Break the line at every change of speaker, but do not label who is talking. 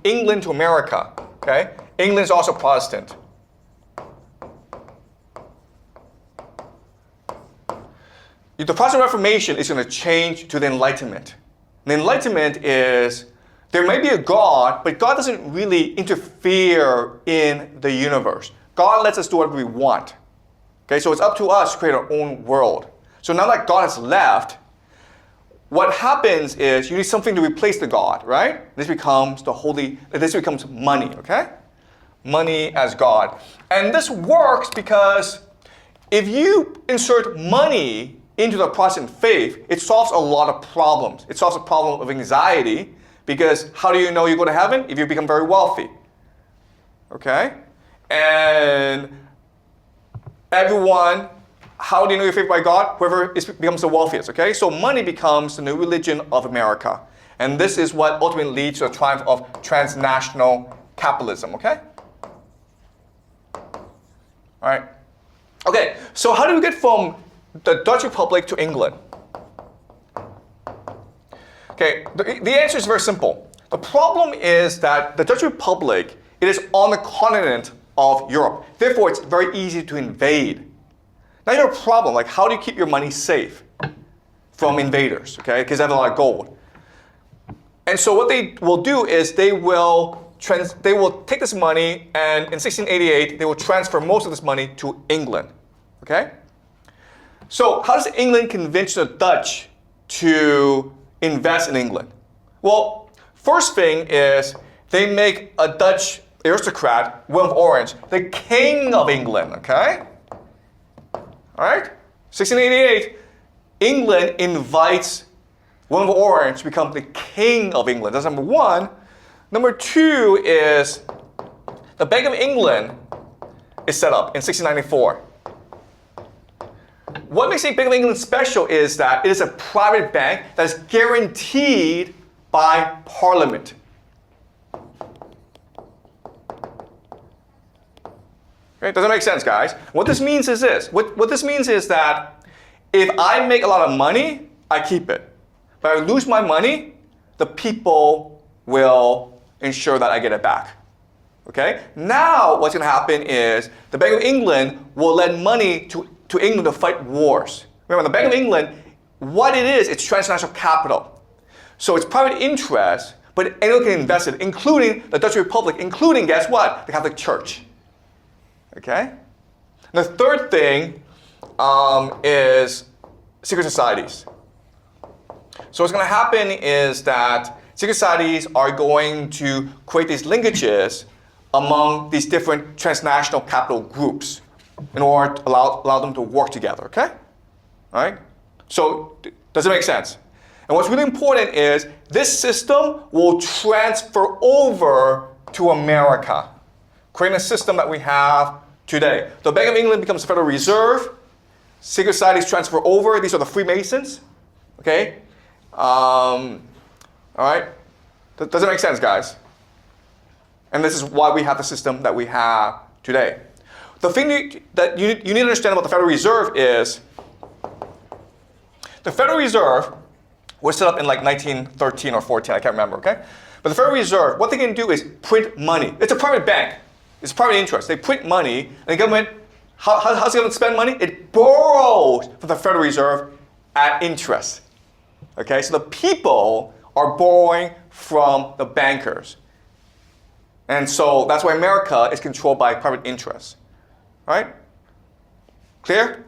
England to America, okay? England is also Protestant. The Protestant Reformation is going to change to the Enlightenment. The Enlightenment is, there may be a God, but God doesn't really interfere in the universe. God lets us do whatever we want. Okay, so it's up to us to create our own world. So now that God has left, what happens is you need something to replace the God, right? This becomes money, okay? Money as God. And this works because if you insert money into the Protestant faith, it solves a lot of problems. It solves a problem of anxiety, because how do you know you go to heaven? If you become very wealthy. Okay? And everyone, how do you know you're favored by God? Whoever becomes the wealthiest, okay? So money becomes the new religion of America. And this is what ultimately leads to the triumph of transnational capitalism, okay? All right. Okay, so how do we get from the Dutch Republic to England? Okay, the answer is very simple. The problem is that the Dutch Republic, it is on the continent of Europe. Therefore, it's very easy to invade. Now you have a problem, like how do you keep your money safe from invaders, okay? Because they have a lot of gold. And so what they will do is they will take this money, and in 1688, they will transfer most of this money to England, okay? So how does England convince the Dutch to invest in England? Well, first thing is they make a Dutch aristocrat, Willem of Orange, the king of England, okay? All right? 1688, England invites Willem of Orange to become the king of England. That's number one. Number two is the Bank of England is set up in 1694. What makes the Bank of England special is that it is a private bank that is guaranteed by Parliament. Okay, does that make sense, guys? What this means is this. What this means is that if I make a lot of money, I keep it. But if I lose my money, the people will ensure that I get it back. Okay? Now what's going to happen is the Bank of England will lend money to England to fight wars. Remember, the Bank of England, what it is, it's transnational capital. So it's private interest, but anyone can invest it, including the Dutch Republic, including, guess what? The Catholic Church. Okay? And the third thing is secret societies. So what's going to happen is that secret societies are going to create these linkages among these different transnational capital groups in order to allow them to work together, okay? All right? So does it make sense? And what's really important is this system will transfer over to America, creating a system that we have today. The Bank of England becomes the Federal Reserve. Secret societies transfer over. These are the Freemasons, okay? All right? Does it make sense, guys? And this is why we have the system that we have today. The thing that you need to understand about the Federal Reserve is the Federal Reserve was set up in like 1913 or 14, I can't remember, okay? But the Federal Reserve, what they can do is print money. It's a private bank. It's a private interest. They print money, and the government, how's it going to spend money? It borrows from the Federal Reserve at interest. Okay, so the people are borrowing from the bankers. And so that's why America is controlled by private interests. Right? Clear?